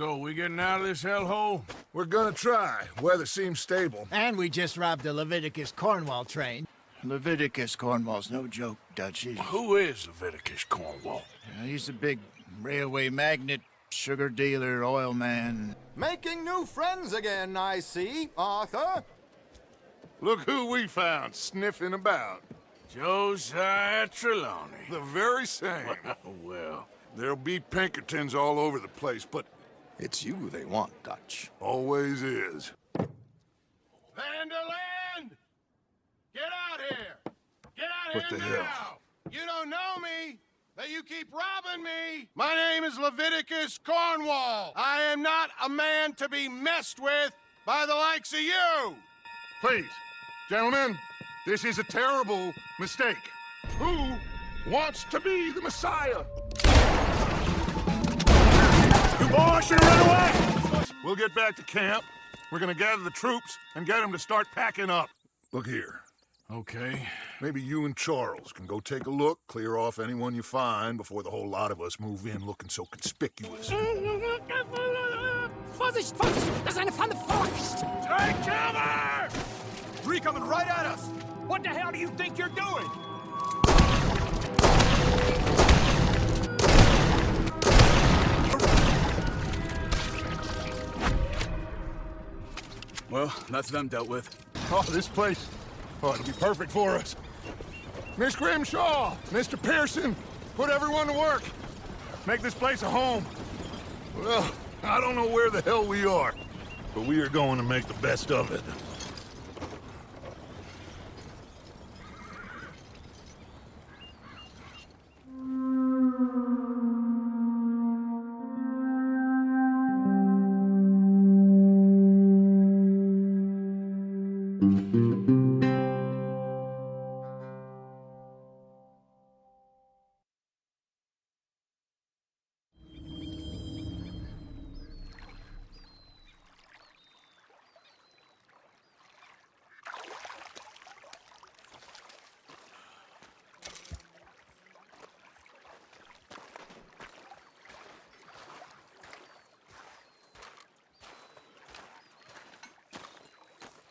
So, we getting out of this hellhole? We're gonna try. Weather seems stable. And we just robbed the Leviticus Cornwall train. Leviticus Cornwall's no joke, Dutchie. Who is Leviticus Cornwall? He's a big railway magnate, sugar dealer, oil man. Making new friends again, I see, Arthur. Look who we found sniffing about. Josiah Trelawney. The very same. Well, There'll be Pinkertons all over the place, but It's you they want, Dutch. always is. Vanderland! Get out here! Get out What here the now! hell? You don't know me, but you keep robbing me! My name is Leviticus Cornwall. I am not a man to be messed with by the likes of you! Please, gentlemen, this is a terrible mistake. Who wants to be the Messiah? you boys should run away! We'll get back to camp. We're gonna gather the troops and get them to start packing up. Look here. Okay. Maybe you and Charles can go take a look, clear off anyone you find before the whole lot of us move in looking so conspicuous. Vorsicht, Vorsicht! Das ist eine Pfanne! Vorsicht! Take cover! Three coming right at us! What the hell do you think you're doing? Well, that's them dealt with. Oh, this place ought to be perfect for us. Miss Grimshaw, Mr. Pearson, put everyone to work. Make this place a home. Well, I don't know where the hell we are, but we are going to make the best of it.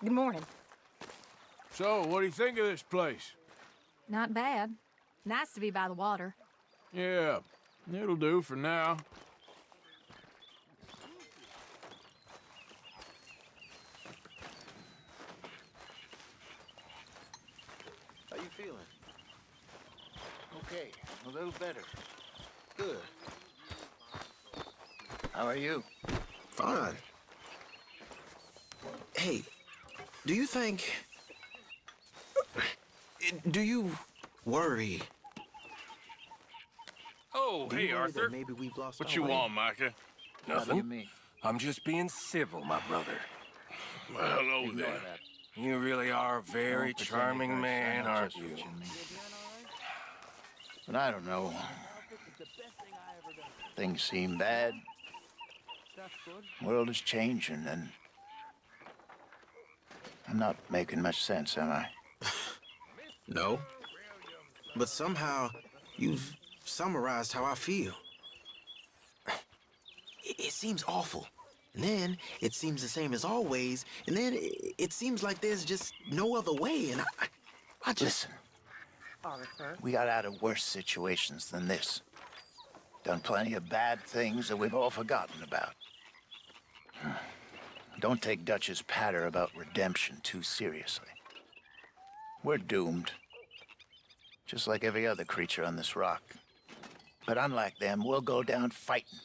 Good morning. So, what do you think of this place? Not bad. Nice to be by the water. Yeah, it'll do for now. How you feeling? Okay, a little better. Good. How are you? Fine. Hey, do you think... Do you worry? Oh, Do you hey, worry that Arthur. maybe we've lost What our you way? want, Micah? What do you mean? I'm just being civil, my brother. Well, hello there. You really are a very charming man, aren't you? But I don't know. Things seem bad. World is changing, and I'm not making much sense, am I? No. But somehow, you've summarized how I feel. It seems awful. And then, it seems the same as always. And then, it seems like there's just no other way. And I just... Listen, we got out of worse situations than this. Done plenty of bad things that we've all forgotten about. Don't take Dutch's patter about redemption too seriously. We're doomed. Just like every other creature on this rock. But unlike them, we'll go down fighting.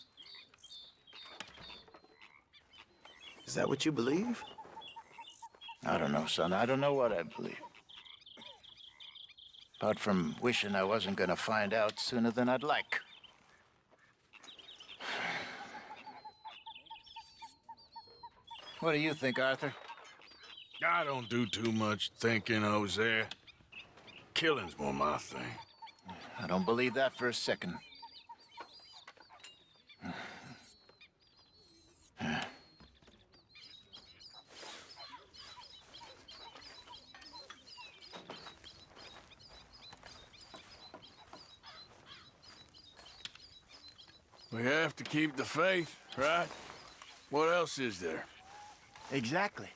Is that what you believe? I don't know, son. I don't know what I believe. Apart from wishing I wasn't gonna find out sooner than I'd like. What do you think, Arthur? I don't do too much thinking, Hosea. Killing's more my thing. I don't believe that for a second. We have to keep the faith, right? What else is there? Exactly.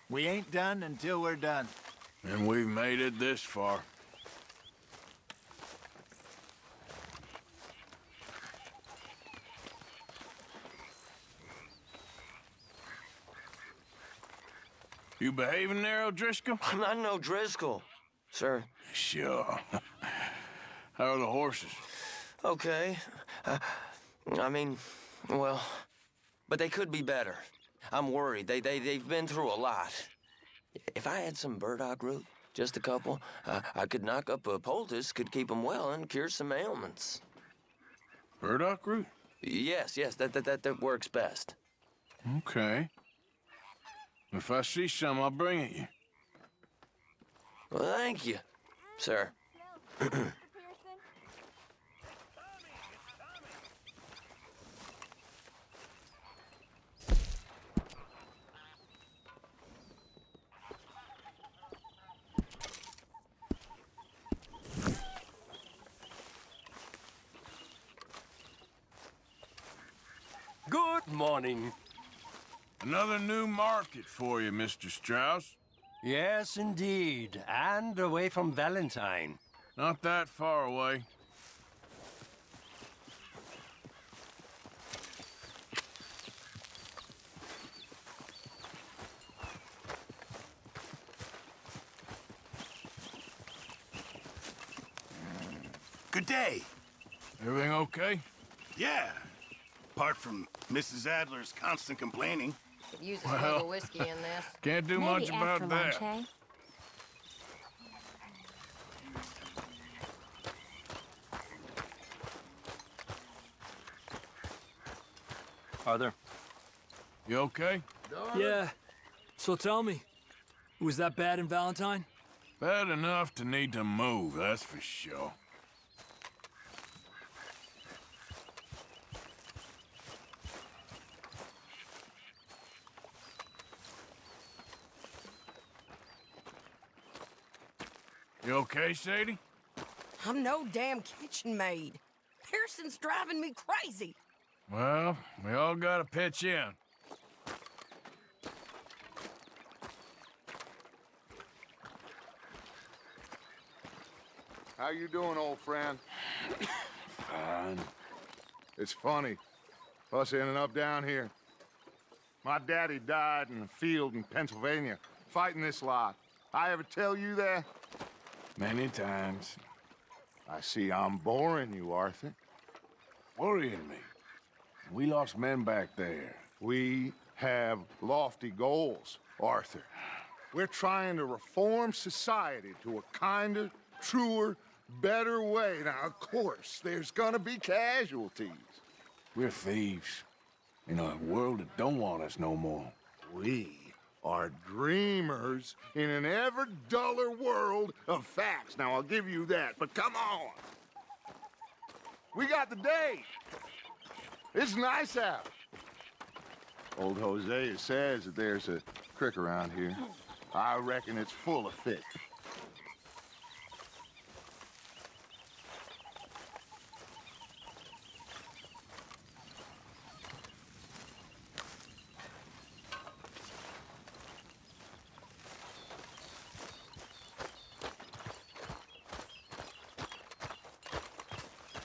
We ain't done until we're done. And we've made it this far. You behaving there, O'Driscoll? I'm not no Driscoll, sir. Sure. How are the horses? Okay. I mean, well, but they could be better. I'm worried. They've been through a lot. If I had some burdock root, just a couple, I could knock up a poultice, could keep them well and cure some ailments. Burdock root? Yes, that works best. Okay. If I see some, I'll bring it you. Well, thank you, sir. Good morning. Another new market for you, Mr. Strauss. Yes, indeed. And away from Valentine. Not that far away. Good day. Everything okay? Yeah. Apart from Mrs. Adler's constant complaining. Could use a slug of whiskey in this. Can't do Maybe much about after that. lunch, eh? Arthur? You okay? Yeah. So tell me, was that bad in Valentine? Bad enough to need to move, that's for sure. You okay, Sadie? I'm no damn kitchen maid. Pearson's driving me crazy. Well, we all gotta pitch in. How you doing, old friend? Fine. It's funny, us ending up down here. My daddy died in a field in Pennsylvania, fighting this lot. I ever tell you that? Many times. I see I'm boring you, Arthur. Worrying me. We lost men back there. We have lofty goals, Arthur. We're trying to reform society to a kinder, truer, better way. Now, of course, there's gonna be casualties. We're thieves. In a world that don't want us no more. We are dreamers in an ever duller world of facts. Now, I'll give you that, but come on. We got the day. It's nice out. Old Hosea says that there's a creek around here. I reckon it's full of fish.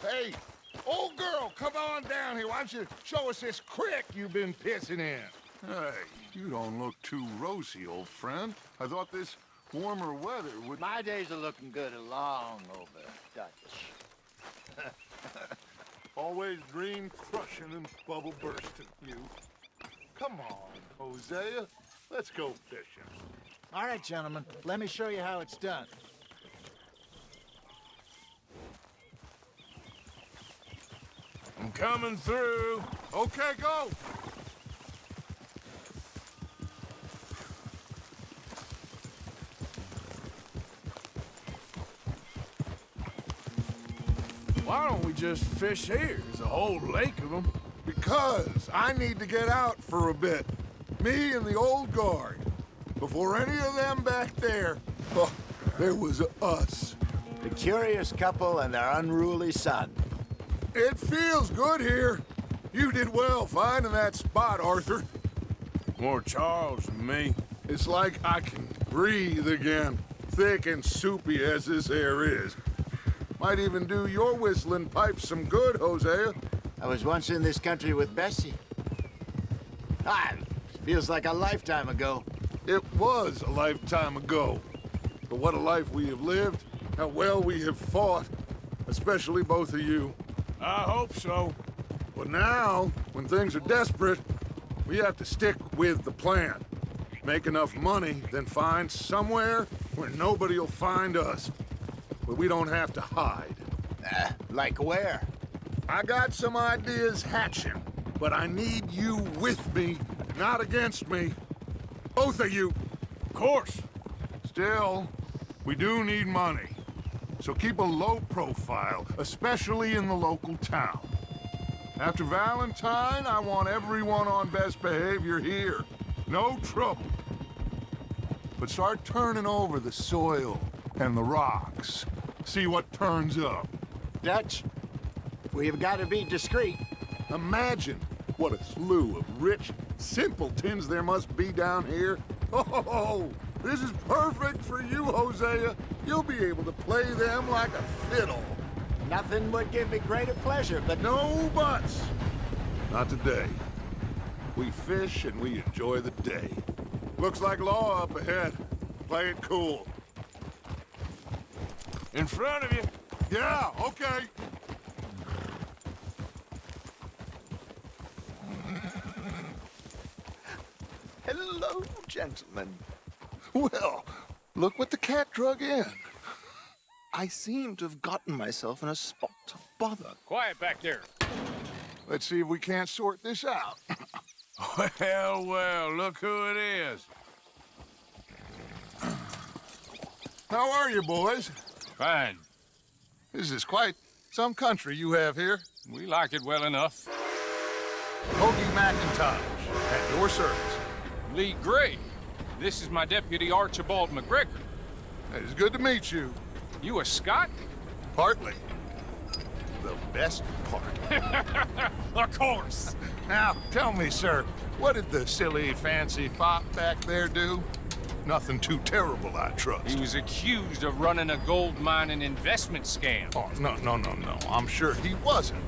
Hey, old girl, come on down here. Why don't you show us this creek you've been pissing in? Hey, you don't look too rosy, old friend. I thought this warmer weather would... My days are looking good along over Dutch. Always dream crushing and bubble bursting, you. Come on, Hosea. Let's go fishing. All right, gentlemen, let me show you how it's done. I'm coming through. Okay, go. Why don't we just fish here? There's a whole lake of them. Because I need to get out for a bit. Me and the old guard. Before any of them back there, oh, there was us. The curious couple and their unruly son. It feels good here. You did well finding that spot, Arthur. More Charles than me. It's like I can breathe again, thick and soupy as this air is. Might even do your whistling pipes some good, Hosea. I was once in this country with Bessie. Feels like a lifetime ago. It was a lifetime ago. But what a life we have lived, how well we have fought, especially both of you. I hope so. But now, when things are desperate, we have to stick with the plan. Make enough money, then find somewhere where nobody will find us. Where we don't have to hide. Like where? I got some ideas hatching, but I need you with me, not against me. Both of you. Of course. Still, we do need money. So keep a low profile, especially in the local town. After Valentine, I want everyone on best behavior here. No trouble. But start turning over the soil and the rocks. See what turns up. Dutch, we've got to be discreet. Imagine what a slew of rich simpletons there must be down here. Oh, this is perfect for you, Hosea. You'll be able to play them like a fiddle. Nothing would give me greater pleasure, but... No buts. Not today. We fish and we enjoy the day. Looks like law up ahead. Play it cool. In front of you. Yeah, okay. Hello, gentlemen. Well, look what the cat drug in. I seem to have gotten myself in a spot of bother. Quiet back there. Let's see if we can't sort this out. Well, well, look who it is. How are you, boys? Fine. This is quite some country you have here. We like it well enough. Hoagie McIntosh, at your service. Leigh Gray. This is my deputy, Archibald MacGregor. It's good to meet you. You a Scot? Partly. The best part. Of course. Now, tell me, sir, what did the silly, fancy fop back there do? Nothing too terrible, I trust. He was accused of running a gold mining investment scam. Oh, no. I'm sure he wasn't.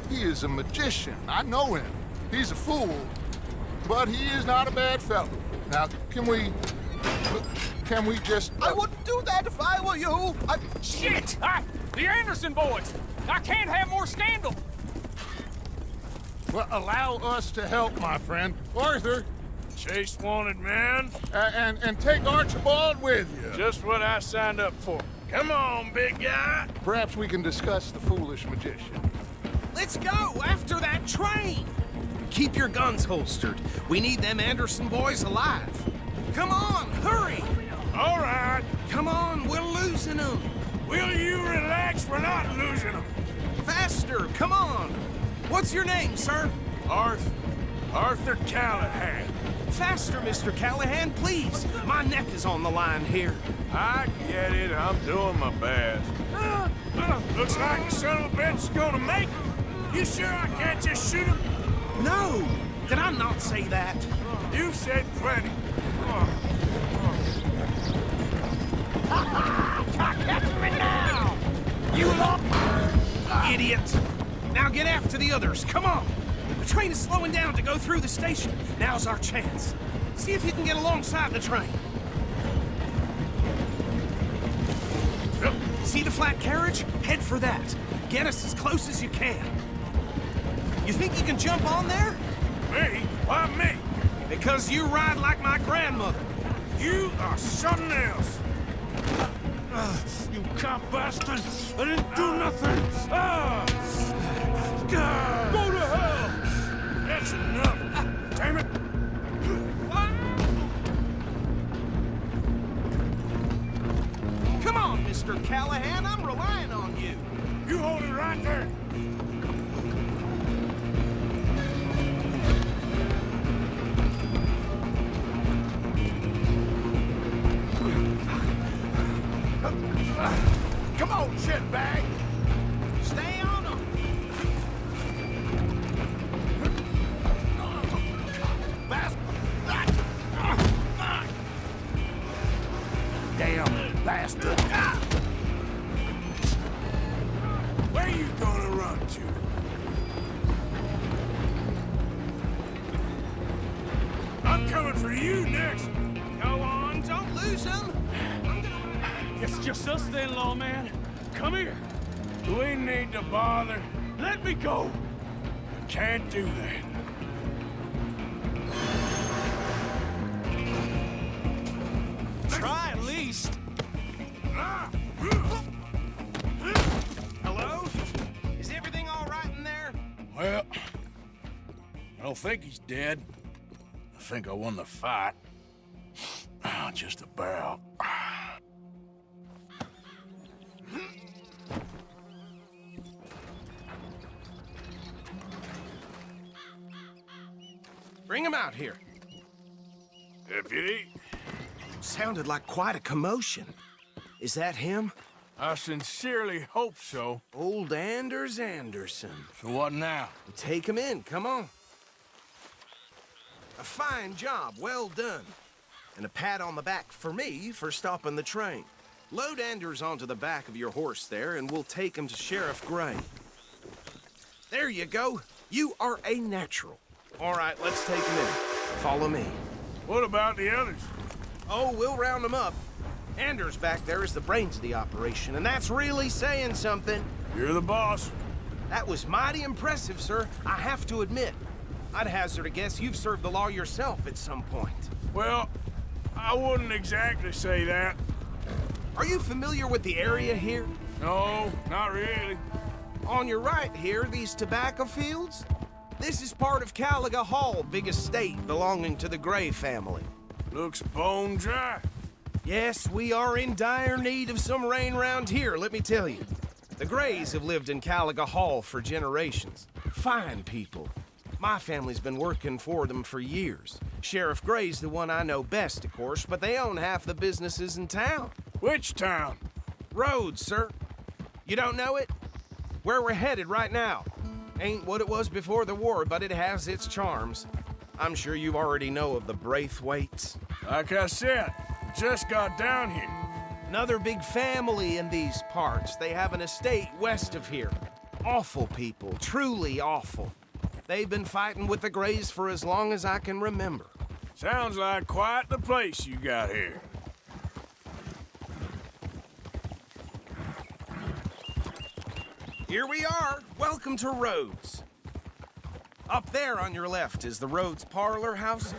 He is a magician. I know him. He's a fool, but he is not a bad fellow. Now, can we just... I wouldn't do that if I were you. Shit! The Anderson boys! I can't have more scandal! Well, allow us to help, my friend. Arthur! Chase wanted man. And take Archibald with you. Just what I signed up for. Come on, big guy. Perhaps we can discuss the foolish magician. Let's go after that train! Keep your guns holstered. We need them Anderson boys alive. Come on, hurry! All right. Come on, we're losing them. Will you relax? We're not losing them. Faster, come on. What's your name, sir? Arthur Callahan. Faster, Mr. Callahan, please. My neck is on the line here. I get it. I'm doing my best. Looks like the son of a bitch is gonna make it. You sure I can't just shoot him? No! Did I not say that? You said plenty. Catch me now! You lot! Idiot! Now get after the others, come on! The train is slowing down to go through the station. Now's our chance. See if you can get alongside the train. See the flat carriage? Head for that. Get us as close as you can. You think you can jump on there? Me? Why me? Because you ride like my grandmother. You are something else. You cop bastard! I didn't do nothing! Go to hell! That's enough! Damn it! Come on, Mr. Callahan, I'm relying on you. You hold it right there! Come on, shitbag! Stay on them! for you next. Go on, don't lose him. It's just us then, lawman. Come here. We need to bother. Let me go. I can't do that. Try at least. Hello? Is everything all right in there? Well, I don't think he's dead. I think I won the fight. Just about. Bring him out here. Deputy? Sounded like quite a commotion. Is that him? I sincerely hope so. Old Anders Anderson. So what now? Take him in, come on. A fine job, well done. And a pat on the back for me for stopping the train. Load Anders onto the back of your horse there, and we'll take him to Sheriff Gray. There you go. You are a natural. All right, let's take him in. Follow me. What about the others? Oh, we'll round them up. Anders back there is the brains of the operation, and that's really saying something. You're the boss. That was mighty impressive, sir. I have to admit. I'd hazard a guess you've served the law yourself at some point. Well, I wouldn't exactly say that. Are you familiar with the area here? No, not really. On your right here, these tobacco fields? This is part of Caliga Hall, big estate belonging to the Gray family. Looks bone dry. Yes, we are in dire need of some rain round here, let me tell you. The Grays have lived in Caliga Hall for generations. Fine people. My family's been working for them for years. Sheriff Gray's the one I know best, of course, but they own half the businesses in town. Which town? Rhodes, sir. You don't know it? Where we're headed right now. Ain't what it was before the war, but it has its charms. I'm sure you already know of the Braithwaites. Like I said, just got down here. Another big family in these parts. They have an estate west of here. Awful people, truly awful. They've been fighting with the Grays for as long as I can remember. Sounds like quite the place you got here. Here we are. Welcome to Rhodes. Up there on your left is the Rhodes Parlor House.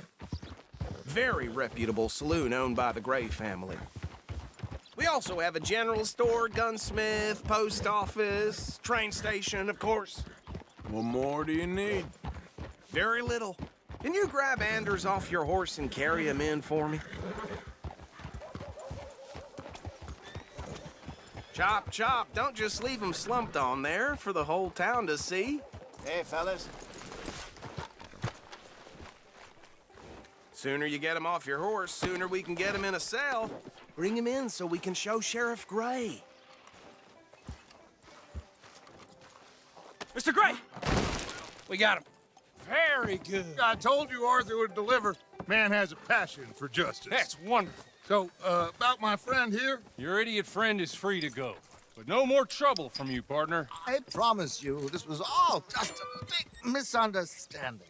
Very reputable saloon owned by the Gray family. We also have a general store, gunsmith, post office, train station, of course. What more do you need? Very little. Can you grab Anders off your horse and carry him in for me? Chop, chop. Don't just leave him slumped on there for the whole town to see. Hey, fellas. Sooner you get him off your horse, sooner we can get him in a cell. Bring him in so we can show Sheriff Gray. Mr. Gray! We got him. Very good. I told you Arthur would deliver. Man has a passion for justice. That's wonderful. So, about my friend here? Your idiot friend is free to go. But no more trouble from you, partner. I promise you, this was all just a big misunderstanding.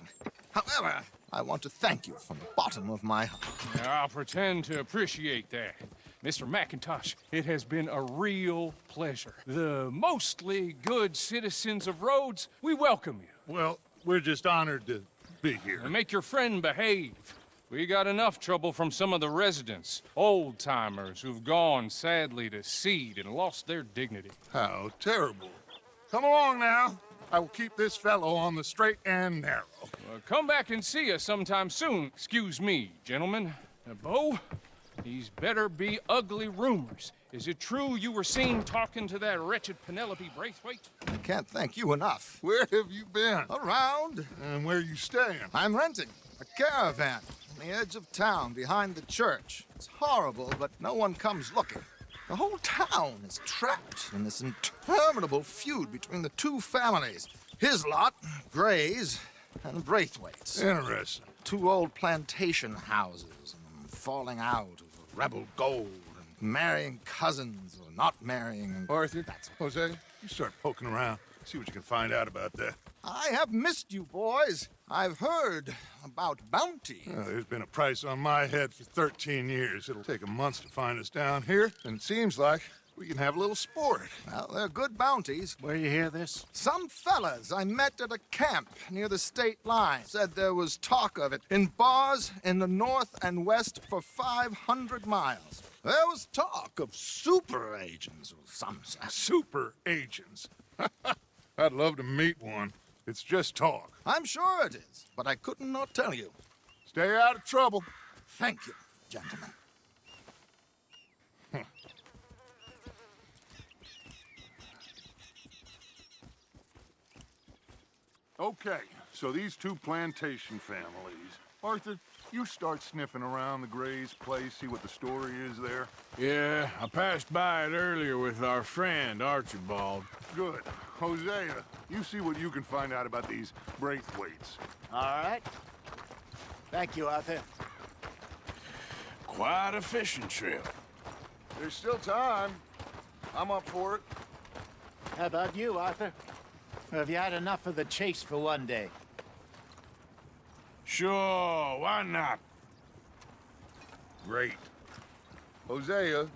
However, I want to thank you from the bottom of my heart. I'll pretend to appreciate that. Mr. McIntosh, it has been a real pleasure. The mostly good citizens of Rhodes, we welcome you. Well, we're just honored to be here. And make your friend behave. We got enough trouble from some of the residents, old-timers who've gone, sadly, to seed and lost their dignity. How terrible. Come along now. I will keep this fellow on the straight and narrow. Come back and see us sometime soon. Excuse me, gentlemen. Bo, these better be ugly rumors. Is it true you were seen talking to that wretched Penelope Braithwaite? I can't thank you enough. Where have you been? Around. And where are you staying? I'm renting a caravan on the edge of town behind the church. It's horrible, but no one comes looking. The whole town is trapped in this interminable feud between the two families. His lot, Gray's, and Braithwaite's. Interesting. Two old plantation houses, and falling out over rebel gold, and marrying cousins or not marrying. And Arthur, Hosea, you start poking around. See what you can find out about that. I have missed you, boys. I've heard about bounty. There's been a price on my head for 13 years. It'll take a month to find us down here, and it seems like we can have a little sport. Well, they're good bounties. Where you hear this? Some fellas I met at a camp near the state line said there was talk of it in bars in the north and west for 500 miles. There was talk of super agents or some such. Super agents? I'd love to meet one. It's just talk. I'm sure it is, but I couldn't not tell you. Stay out of trouble. Thank you, gentlemen. Okay, so these two plantation families. Arthur, you start sniffing around the Gray's place, see what the story is there. Yeah, I passed by it earlier with our friend, Archibald. Good. Hosea, you see what you can find out about these Braithwaites. All right. Thank you, Arthur. Quite a fishing trip. There's still time. I'm up for it. How about you, Arthur? Or have you had enough of the chase for one day? Sure, why not? Great. Hosea,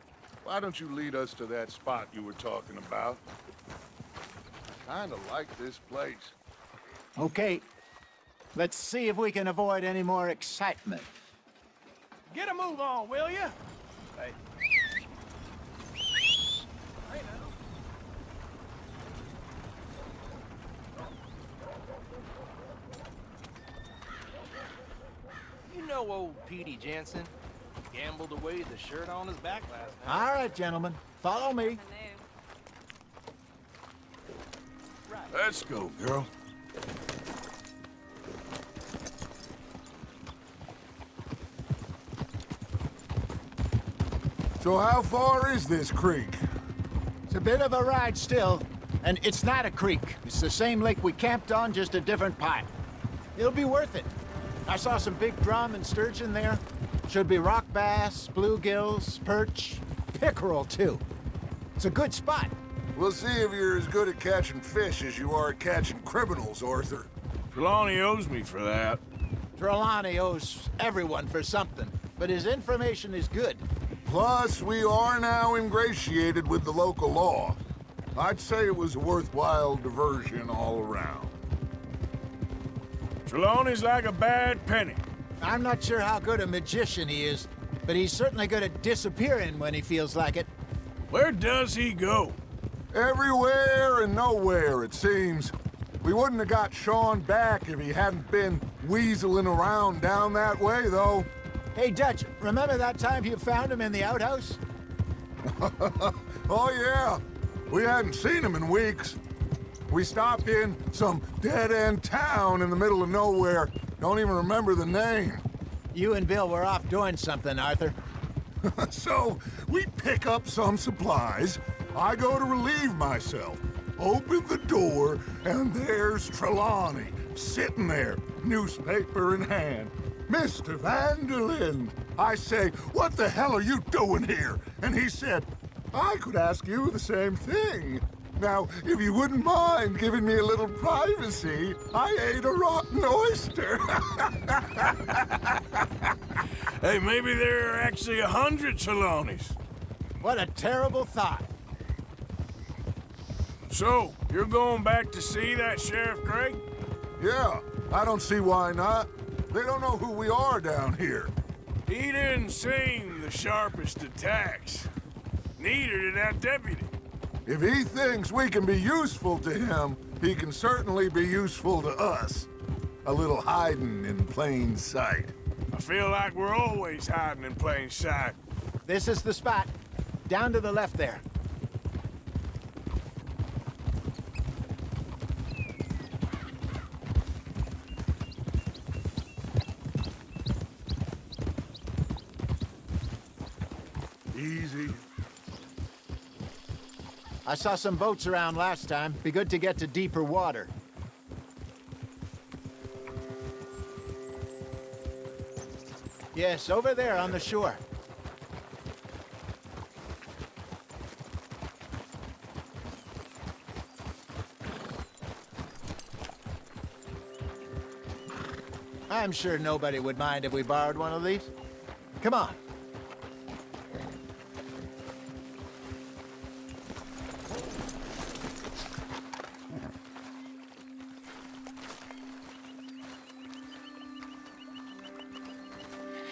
why don't you lead us to that spot you were talking about? Kinda like this place. Okay. Let's see if we can avoid any more excitement. Get a move on, will you? Hey. You know old Petey Jensen gambled away the shirt on his back last night. All right, gentlemen. Follow me. Let's go, girl. So how far is this creek? It's a bit of a ride still, and it's not a creek. It's the same lake we camped on, just a different pipe. It'll be worth it. I saw some big drum and sturgeon there. Should be rock bass, bluegills, perch, pickerel, too. It's a good spot. We'll see if you're as good at catching fish as you are at catching criminals, Arthur. Trelawney owes me for that. Trelawney owes everyone for something, but his information is good. Plus, we are now ingratiated with the local law. I'd say it was a worthwhile diversion all around. Trelawney's like a bad penny. I'm not sure how good a magician he is, but he's certainly good at disappearing when he feels like it. Where does he go? Everywhere and nowhere, it seems. We wouldn't have got Sean back if he hadn't been weaseling around down that way, though. Hey, Dutch, remember that time you found him in the outhouse? Oh, yeah. We hadn't seen him in weeks. We stopped in some dead-end town in the middle of nowhere. Don't even remember the name. You and Bill were off doing something, Arthur. So, we pick up some supplies. I go to relieve myself. Open the door, and there's Trelawney, sitting there, newspaper in hand. Mr. Vanderlyn. I say, what the hell are you doing here? And he said, I could ask you the same thing. Now, if you wouldn't mind giving me a little privacy, I ate a rotten oyster. Hey, maybe there are actually 100 Trelawneys. What a terrible thought. So, you're going back to see that Sheriff Craig? Yeah, I don't see why not. They don't know who we are down here. He didn't seem the sharpest attacks. Neither did that deputy. If he thinks we can be useful to him, he can certainly be useful to us. A little hiding in plain sight. I feel like we're always hiding in plain sight. This is the spot. Down to the left there. Easy. I saw some boats around last time. Be good to get to deeper water. Yes, over there on the shore. I'm sure nobody would mind if we borrowed one of these. Come on.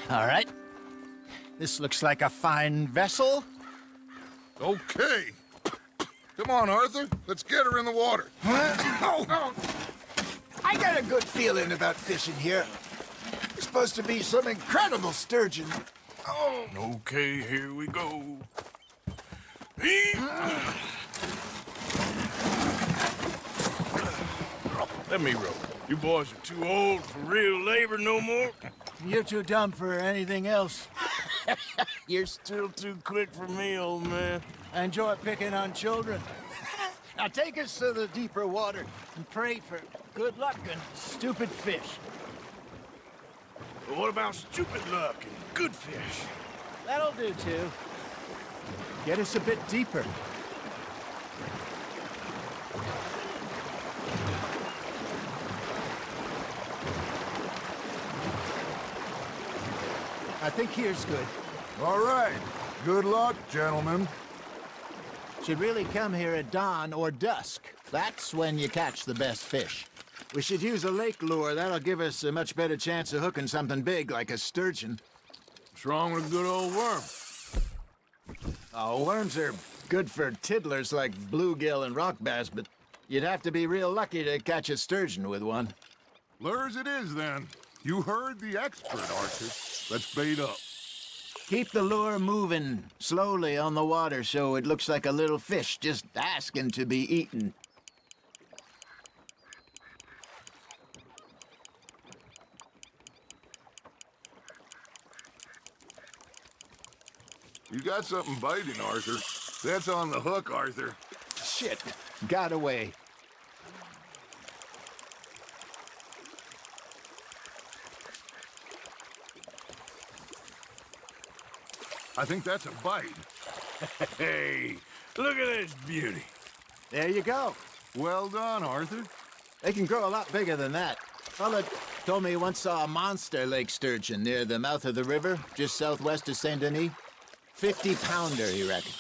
All right. This looks like a fine vessel. Okay. Come on, Arthur. Let's get her in the water. Oh. I got a good feeling about fishing here. There's supposed to be some incredible sturgeon. Oh. Okay, here we go. Let me row. You boys are too old for real labor no more. You're too dumb for anything else. You're still too quick for me, old man. I enjoy picking on children. Now take us to the deeper water and pray for good luck and stupid fish. But what about stupid luck and good fish? That'll do, too. Get us a bit deeper. I think here's good. All right. Good luck, gentlemen. Should really come here at dawn or dusk. That's when you catch the best fish. We should use a lake lure. That'll give us a much better chance of hooking something big like a sturgeon. What's wrong with a good old worm? Oh, worms are good for tiddlers like bluegill and rock bass, but you'd have to be real lucky to catch a sturgeon with one. Lures it is, then. You heard the expert, Arthur. Let's bait up. Keep the lure moving slowly on the water so it looks like a little fish just asking to be eaten. You got something biting, Arthur. That's on the hook, Arthur. Shit. Got away. I think that's a bite. Hey, look at this beauty. There you go. Well done, Arthur. They can grow a lot bigger than that. Fella told me he once saw a monster lake sturgeon near the mouth of the river, just southwest of Saint Denis. 50-pounder, he reckoned.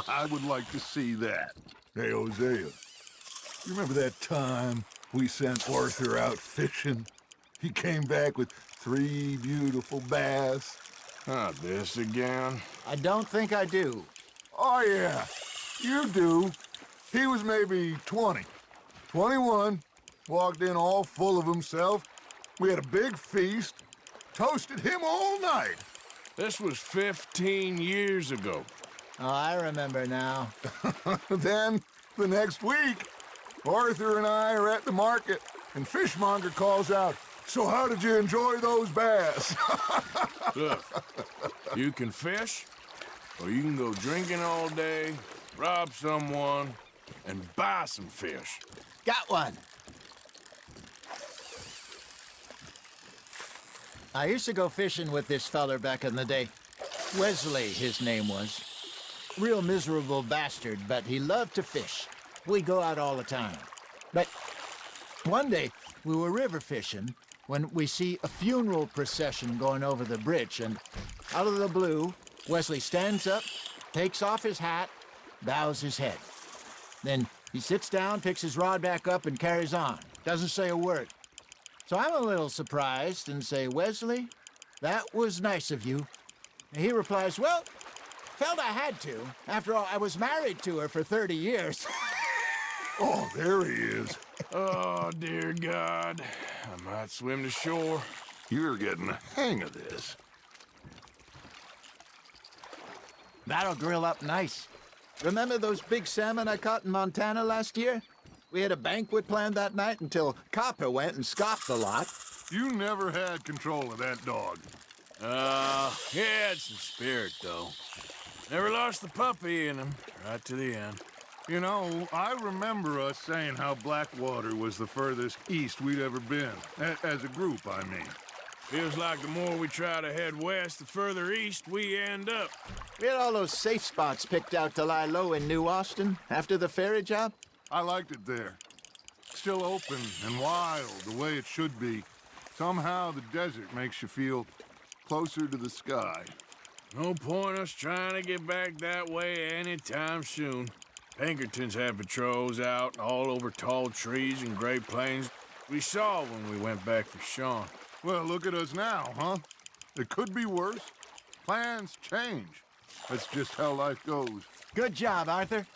I would like to see that. Hey, Hosea, you remember that time we sent Arthur out fishing? He came back with 3 beautiful bass. Not this again. I don't think I do. Oh, yeah, you do. He was maybe 20, 21, walked in all full of himself. We had a big feast, toasted him all night. This was 15 years ago. Oh, I remember now. Then, the next week, Arthur and I are at the market, and Fishmonger calls out, "So how did you enjoy those bass?" Look, you can fish, or you can go drinking all day, rob someone, and buy some fish. Got one. I used to go fishing with this feller back in the day. Wesley, his name was. Real miserable bastard, but he loved to fish. We'd go out all the time. But one day, we were river fishing when we see a funeral procession going over the bridge, and out of the blue, Wesley stands up, takes off his hat, bows his head. Then he sits down, picks his rod back up, and carries on. Doesn't say a word. So I'm a little surprised and say, "Wesley, that was nice of you." And he replies, "Well, felt I had to. After all, I was married to her for 30 years. Oh, there he is. Oh, dear God. I might swim to shore. You're getting the hang of this. That'll grill up nice. Remember those big salmon I caught in Montana last year? We had a banquet planned that night until Copper went and scoffed the lot. You never had control of that dog. He had some spirit, though. Never lost the puppy in him, right to the end. You know, I remember us saying how Blackwater was the furthest east we'd ever been. As a group, I mean. Feels like the more we try to head west, the further east we end up. We had all those safe spots picked out to lie low in New Austin after the ferry job. I liked it there. Still open and wild, the way it should be. Somehow the desert makes you feel closer to the sky. No point us trying to get back that way anytime soon. Pinkertons had patrols out all over tall trees and Great Plains. We saw when we went back for Sean. Well, look at us now, huh? It could be worse. Plans change. That's just how life goes. Good job, Arthur.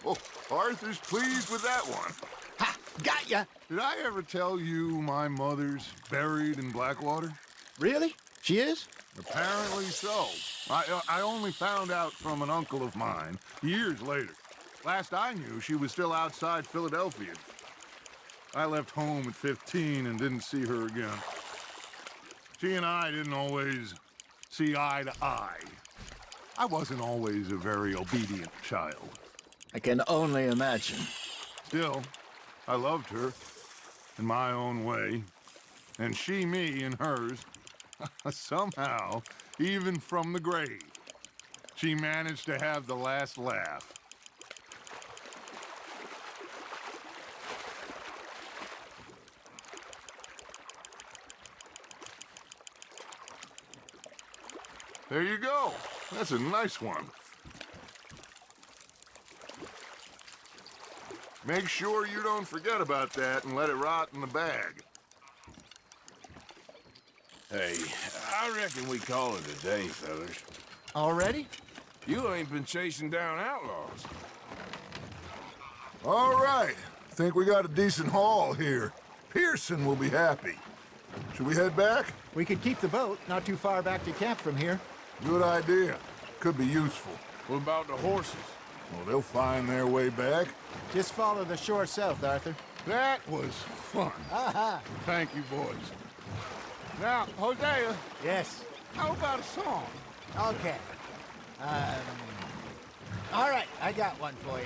Oh, Arthur's pleased with that one. Ha! Got ya! Did I ever tell you my mother's buried in Blackwater? Really? She is? Apparently so. I only found out from an uncle of mine years later. Last I knew, she was still outside Philadelphia. I left home at 15 and didn't see her again. She and I didn't always see eye to eye. I wasn't always a very obedient child. I can only imagine. Still, I loved her in my own way, and she me in hers. Somehow, even from the grave, she managed to have the last laugh. There you go. That's a nice one. Make sure you don't forget about that and let it rot in the bag. Hey, I reckon we call it a day, fellas. Already? You ain't been chasing down outlaws. All right. Think we got a decent haul here. Pearson will be happy. Should we head back? We could keep the boat not too far back to camp from here. Good idea. Could be useful. What about the horses? Well, they'll find their way back. Just follow the shore south, Arthur. That was fun. Aha! Thank you, boys. Now, Hosea. Yes? How about a song? Okay. All right, I got one for you.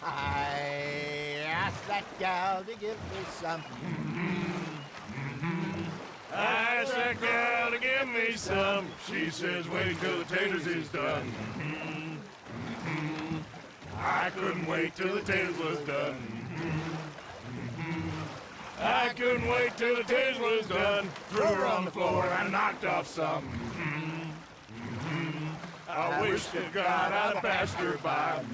I asked that gal to give me some. I asked that gal to give me some. She says, wait till the taters is done. I couldn't wait till the taters was done. I couldn't wait till the taters was done. Threw her on the floor and knocked off some. I wish to God I'd passed her by.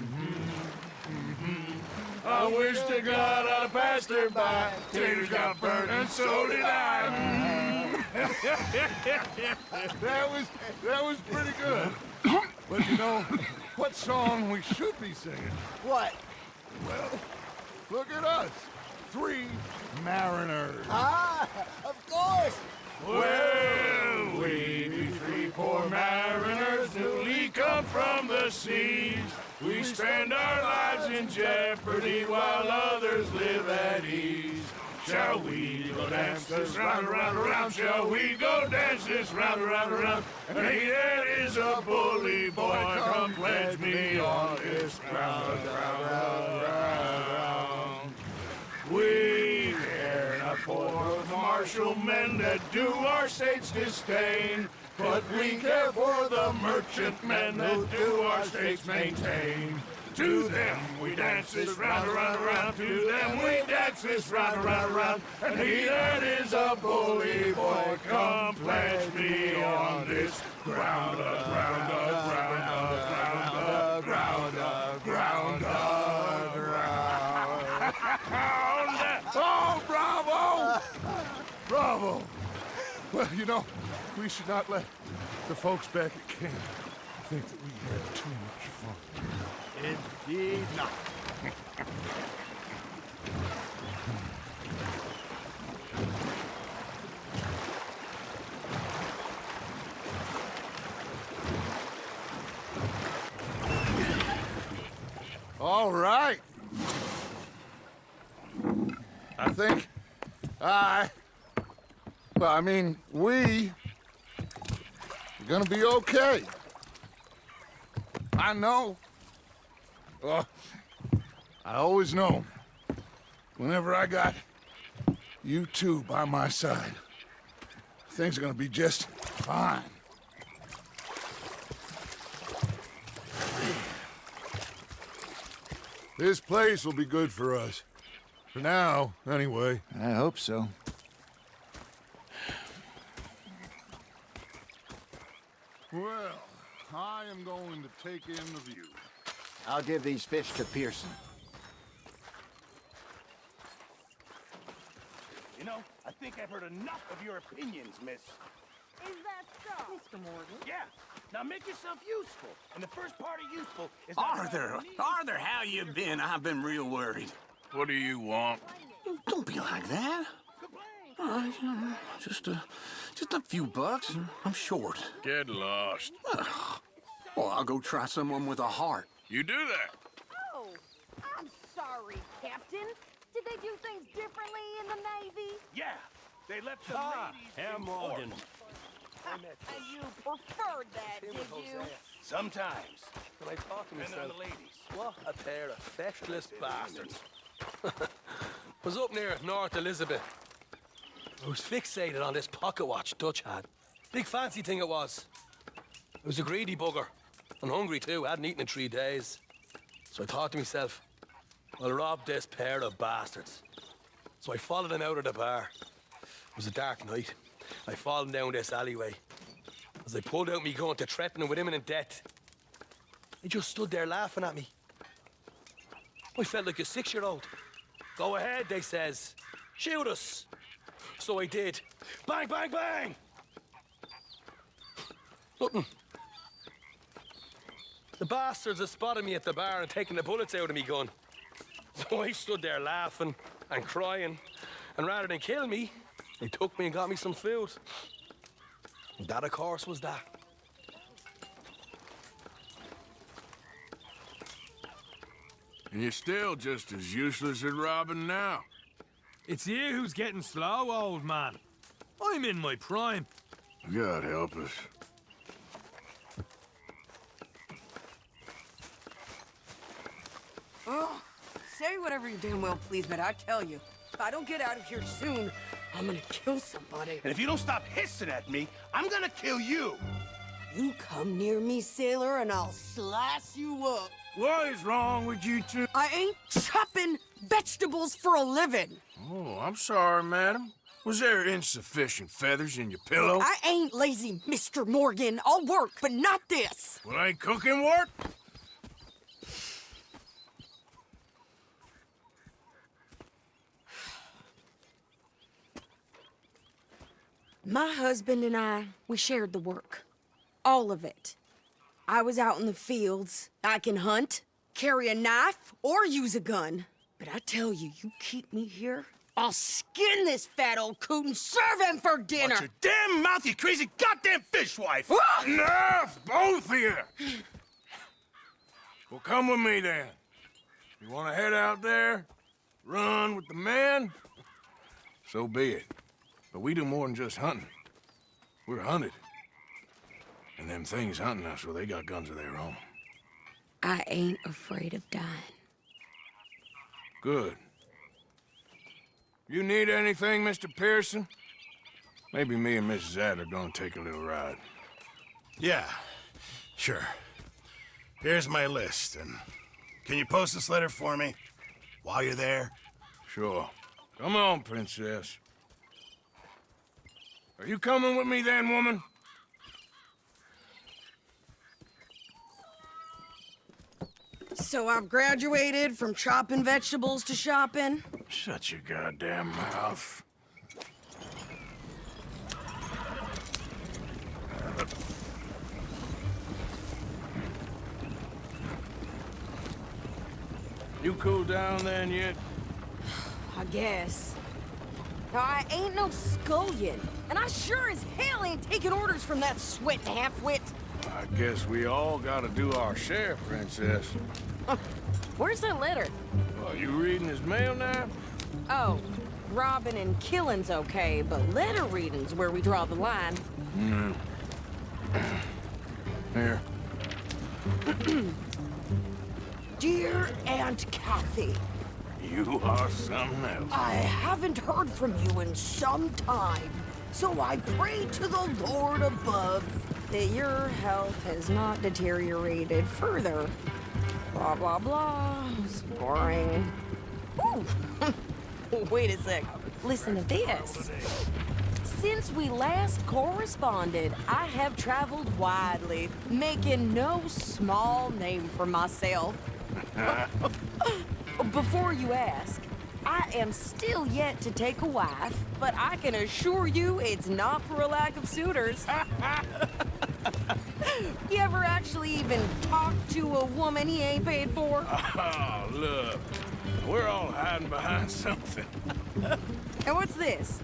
I wish to God I'd passed her by. Taters got burned and so did I. That was pretty good. But you know, what song we should be singing? What? Well, look at us. 3 mariners. Ah, of course. Well, we be 3 poor mariners newly come from the seas. We spend our lives in jeopardy while others live at ease. Shall we go dance this round, around, around? Shall we go dance this round, around, around? And he that is a bully boy, come pledge me on this ground, ground. We care not for the martial men that do our state's disdain, but we care for the merchant men that do our states maintain. To them we dance this round, around, around. To them we dance this round, around, around. And he that is a bully boy, come pledge me on this ground, ground, ground, ground, ground, ground, ground. Oh, bravo! Bravo! Well, you know, we should not let the folks back at camp think that we had too much fun. Indeed not. All right. I think we're gonna be okay. I know. I always know. Whenever I got you two by my side, things are gonna be just fine. This place will be good for us. For now, anyway. I hope so. Well, I am going to take in the view. I'll give these fish to Pearson. You know, I think I've heard enough of your opinions, miss. Is that so? Mr. Morgan? Yeah. Now make yourself useful. And the first part of useful is... Arthur, how you been? I've been real worried. What do you want? Don't be like that. Just a few bucks. I'm short. Get lost. Well, I'll go try someone with a heart. You do that. Oh, I'm sorry, Captain. Did they do things differently in the Navy? Yeah. They left the ladies in Morgan. And you preferred that, did you? Sometimes. When I talk to Depending on myself, the ladies. what a pair of feckless bastards. Was up near North Elizabeth. I was fixated on this pocket watch Dutch had. Big fancy thing it was. I was a greedy bugger. And hungry too, hadn't eaten in 3 days. So I thought to myself, I'll rob this pair of bastards. So I followed them out of the bar. It was a dark night. I followed down this alleyway. As I pulled out me gun to threaten them with imminent death, they just stood there laughing at me. I felt like a 6-year-old. Go ahead, they says. Shoot us. So I did. Bang, bang, bang! Nothing. The bastards had spotted me at the bar and taken the bullets out of me gun. So I stood there laughing and crying. And rather than kill me, they took me and got me some food. And that, of course, was that. And you're still just as useless at robbing now. It's you who's getting slow, old man. I'm in my prime. God help us. Oh, say whatever you damn well please, but I tell you, if I don't get out of here soon, I'm gonna kill somebody. And if you don't stop hissing at me, I'm gonna kill you. You come near me, sailor, and I'll slice you up. What is wrong with you two? I ain't chopping vegetables for a living. Oh, I'm sorry, madam. Was there insufficient feathers in your pillow? I ain't lazy, Mr. Morgan. I'll work, but not this. Well, ain't cooking work? My husband and I, we shared the work. All of it. I was out in the fields. I can hunt, carry a knife, or use a gun. But I tell you, you keep me here, I'll skin this fat old coot and serve him for dinner. Watch your damn mouth, you crazy goddamn fishwife! Enough, both of you! Well, come with me then. You want to head out there, run with the men? So be it. But we do more than just hunting. We're hunted. And them things hunting us, well, they got guns of their own. I ain't afraid of dying. Good. You need anything, Mr. Pearson? Maybe me and Mrs. Adler gonna take a little ride. Yeah, sure. Here's my list, and can you post this letter for me while you're there? Sure. Come on, princess. Are you coming with me then, woman? So I've graduated from chopping vegetables to shopping? Shut your goddamn mouth. You cool down then yet? I guess. Now, I ain't no scullion, and I sure as hell ain't taking orders from that sweat half-wit. I guess we all gotta do our share, princess. Where's that letter? Are you reading his mail now? Oh, robbing and killing's okay, but letter reading's where we draw the line. Here. Dear Aunt Kathy. You are something else. I haven't heard from you in some time, so I pray to the Lord above that your health has not deteriorated further. Blah, blah, blah. It's boring. Ooh, Wait a sec. Listen to this. Since we last corresponded, I have traveled widely, making no small name for myself. Before you ask, I am still yet to take a wife, but I can assure you it's not for a lack of suitors. You ever actually even talk to a woman he ain't paid for? Oh, look. We're all hiding behind something. And what's this?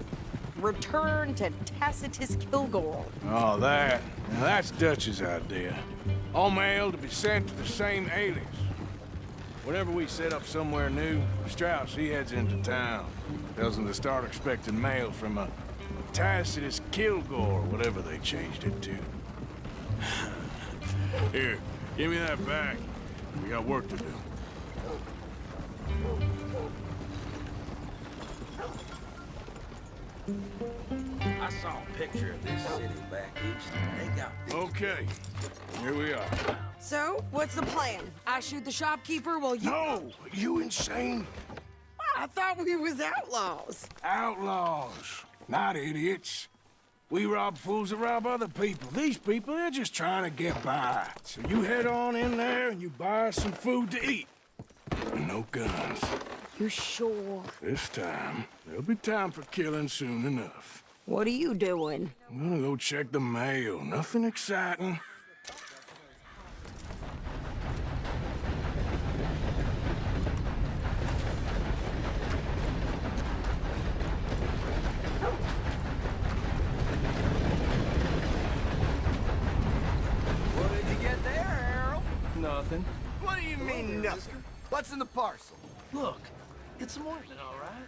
Return to Tacitus Kilgore. Oh, that. Now, that's Dutch's idea. All mail to be sent to the same alias. Whenever we set up somewhere new, Strauss, he heads into town. Tells them to start expecting mail from a Tacitus Kilgore, whatever they changed it to. Here, give me that back. We got work to do. I saw a picture of this city back east. They got... Okay, here we are. So, what's the plan? I shoot the shopkeeper while you... No! You insane? I thought we was outlaws. Outlaws, not idiots. We rob fools that rob other people. These people, they're just trying to get by. So you head on in there and you buy us some food to eat. And no guns. You sure? This time, there'll be time for killing soon enough. What are you doing? I'm gonna go check the mail. Nothing exciting. What did you get there, Harold? Nothing. What do you mean, nothing? What's in the parcel? Look, it's Morgan, all right?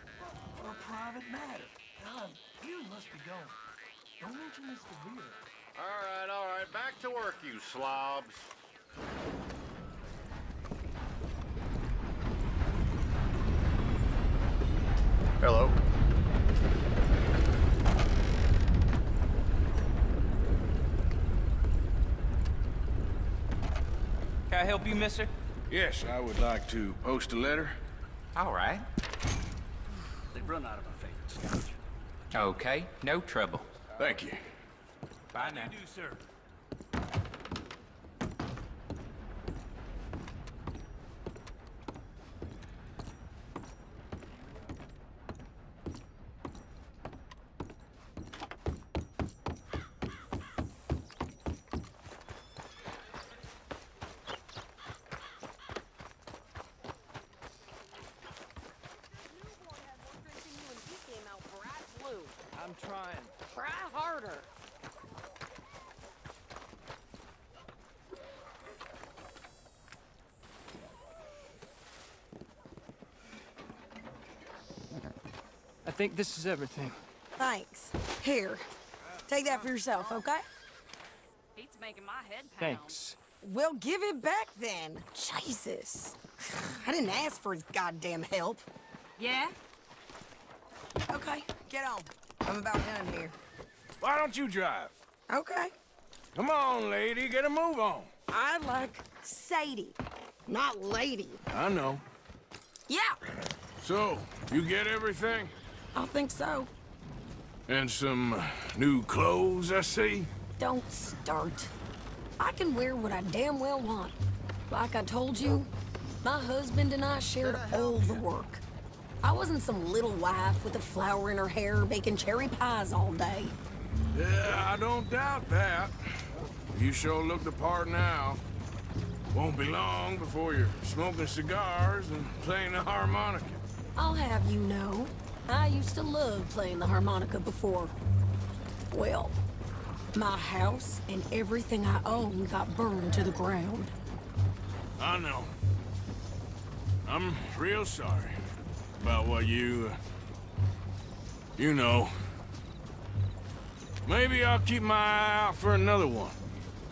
For a private matter. Don, you must be going. Don't mention this to Vera. All right. Back to work, you slobs. Hello. Can I help you, mister? Yes, I would like to post a letter. All right. They've run out of my favorite scotch. Okay, no trouble. Thank you. Bye now. You do, sir. I'm trying. Try harder. I think this is everything. Thanks. Here, take that for yourself, okay? He's making my head pound. Thanks. Well, give it back then. Jesus. I didn't ask for his goddamn help. Yeah? Okay, get on. I'm about done here. Why don't you drive? Okay. Come on, lady, get a move on. I like Sadie, not lady. I know. Yeah, So, you get everything? I think so. And some new clothes, I see? Don't start. I can wear what I damn well want. Like I told you, my husband and I shared all the work. I wasn't some little wife with a flower in her hair baking cherry pies all day. Yeah, I don't doubt that. You sure look the part now. Won't be long before you're smoking cigars and playing the harmonica. I'll have you know, I used to love playing the harmonica before. Well, my house and everything I own got burned to the ground. I know. I'm real sorry about what you know. Maybe I'll keep my eye out for another one.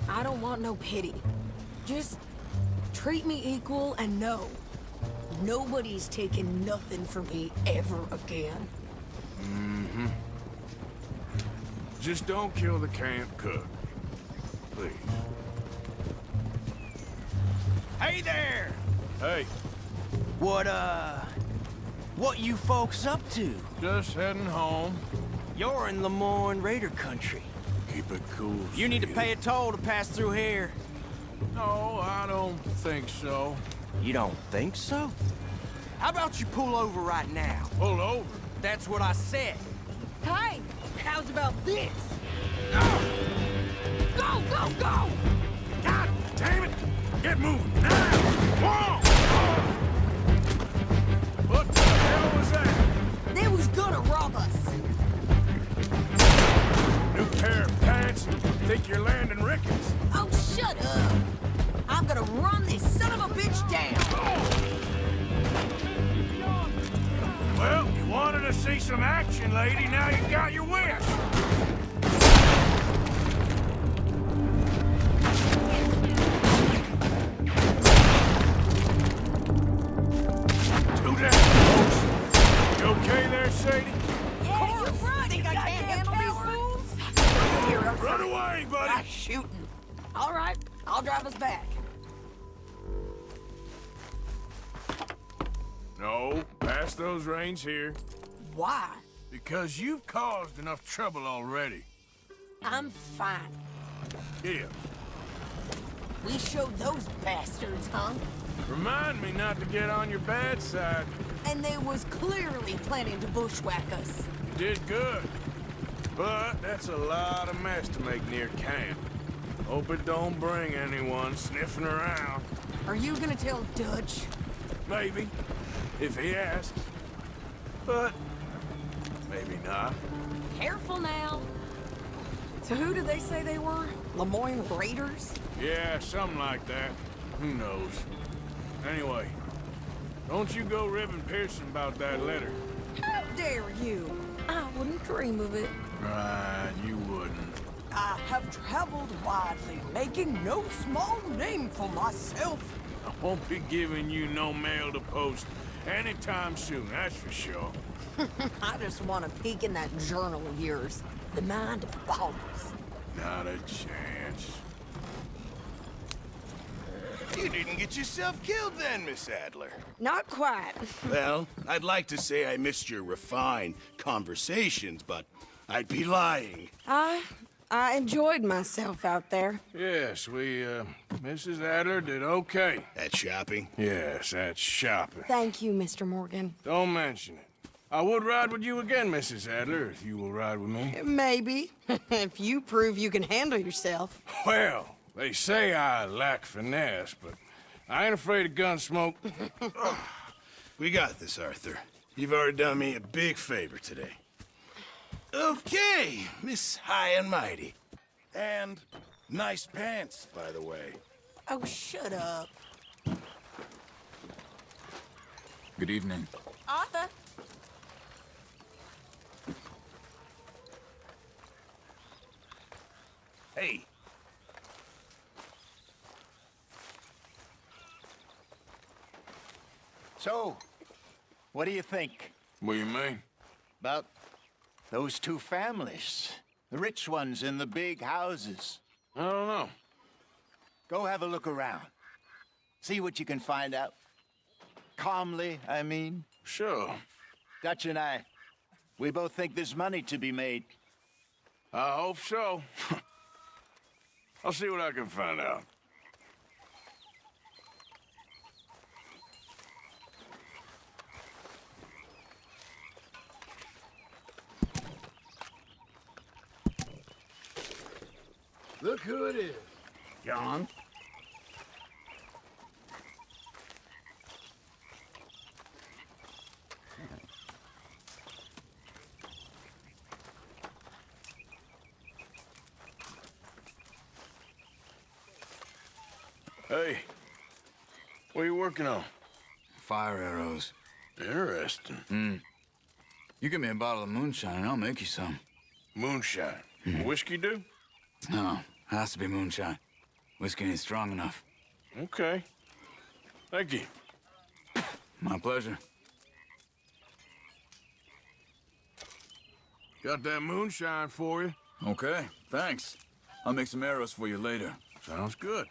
I don't want no pity. Just treat me equal and know nobody's taking nothing from me ever again. Mm-hmm. Just don't kill the camp cook. Please. Hey there! Hey. What What you folks up to? Just heading home. You're in Lemoyne Raider country. Keep it cool, You need to sweetie. pay a toll to pass through here. No, I don't think so. You don't think so? How about you pull over right now? Pull over? That's what I said. Hey, how's about this? Go, go, go! God damn it! Get moving, now! Whoa! What the hell was that? They was gonna rob us. New pair of pants? Think you're landing Ricketts? Oh, shut up. I'm gonna run this son of a bitch down. Well, you wanted to see some action, lady. Now you got your wish. Do that, folks. You okay there, Sadie? Yeah, you're right. Think I can't handle these fools? Run away, buddy. I'm shooting. All right, I'll drive us back. No, pass those reins here. Why? Because you've caused enough trouble already. I'm fine. Here, We showed those bastards, huh? remind me not to get on your bad side. And they was clearly planning to bushwhack us. You did good. But that's a lot of mess to make near camp. Hope it don't bring anyone sniffing around. Are you gonna tell Dutch? Maybe, if he asks. But maybe not. Careful now. So who did they say they were? Lemoyne Raiders? Yeah, something like that. Who knows? Anyway, don't you go ribbing Pearson about that letter. How dare you? I wouldn't dream of it. Right, you wouldn't. I have traveled widely, making no small name for myself. I won't be giving you no mail to post anytime soon, that's for sure. I just want to peek in that journal of yours. The mind boggles. Not a chance. You didn't get yourself killed then, Miss Adler. Not quite. Well, I'd like to say I missed your refined conversations, but I'd be lying. I enjoyed myself out there. Yes, Mrs. Adler did okay. At shopping? Yes, that's shopping. Thank you, Mr. Morgan. Don't mention it. I would ride with you again, Mrs. Adler, if you will ride with me. Maybe. If you prove you can handle yourself. Well, they say I lack finesse, but I ain't afraid of gun smoke. We got this, Arthur. You've already done me a big favor today. Okay, Miss High and Mighty. And nice pants, by the way. Oh, shut up. Good evening. Arthur. Hey. So, what do you think? What do you mean? About those two families. The rich ones in the big houses. I don't know. Go have a look around. See what you can find out. Calmly, I mean. Sure. Dutch and I, we both think there's money to be made. I hope so. I'll see what I can find out. Look who it is. John? Hey, what are you working on? Fire arrows. Interesting. You give me a bottle of moonshine and I'll make you some. Moonshine. Whiskey do? No, has to be moonshine. Whiskey ain't strong enough. Okay. Thank you. My pleasure. Got that moonshine for you. Okay, thanks. I'll make some arrows for you later. Sounds good.